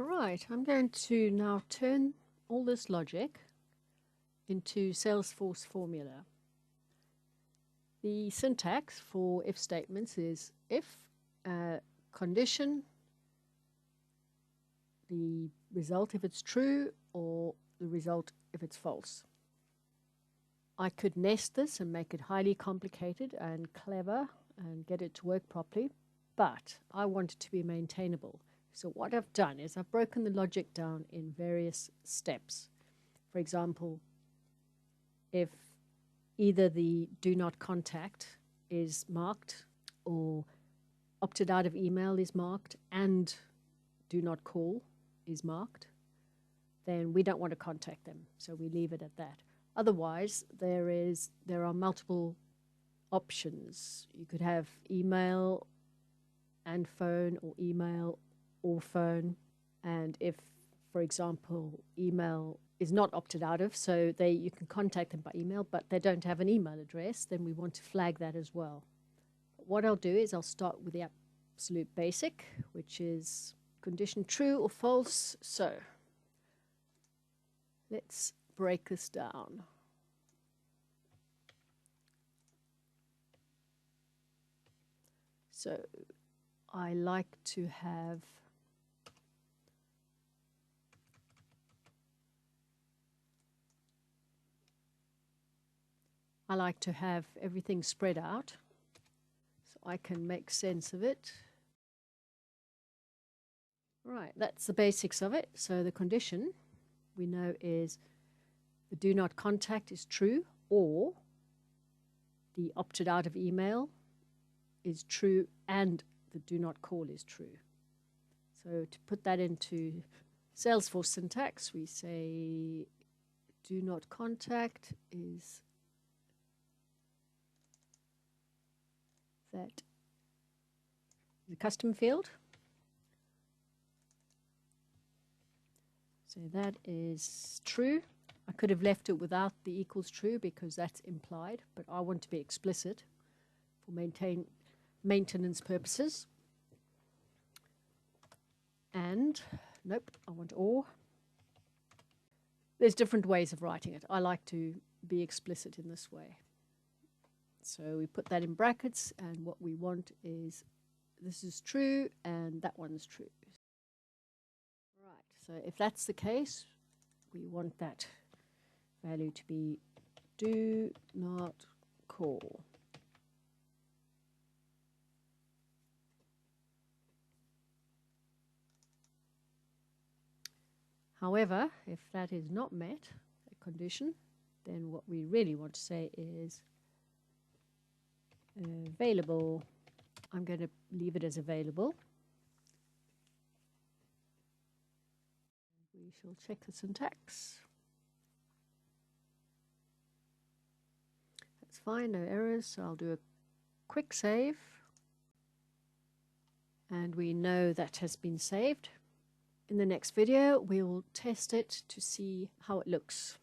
Alright, I'm going to now turn all this logic into Salesforce formula. The syntax for if statements is if condition, the result if it's true, or the result if it's false. I could nest this and make it highly complicated and clever and get it to work properly, but I want it to be maintainable. So what I've done is I've broken the logic down in various steps. For example, if either the do not contact is marked or opted out of email is marked and do not call is marked, then we don't want to contact them, so we leave it at that. Otherwise, there are multiple options. You could have email and phone, or email or phone, and if, for example, email is not opted out of, so you can contact them by email, but they don't have an email address, then we want to flag that as well. But what I'll do is I'll start with the absolute basic, which is condition true or false. So let's break this down. So I like to have everything spread out so I can make sense of it. Right, that's the basics of it. So the condition we know is the do not contact is true, or the opted out of email is true and the do not call is true. So to put that into Salesforce syntax, we say do not contact is that the custom field. So that is true. I could have left it without the equals true because that's implied, but I want to be explicit for maintenance purposes. And, nope, I want or. There's different ways of writing it. I like to be explicit in this way. So we put that in brackets, and what we want is this is true and that one's true. Right, so if that's the case, we want that value to be do not call. However, if that is not met, a condition, then what we really want to say is available. I'm going to leave it as available. We shall check the syntax. That's fine, no errors, so I'll do a quick save. And we know that has been saved. In the next video, we'll test it to see how it looks.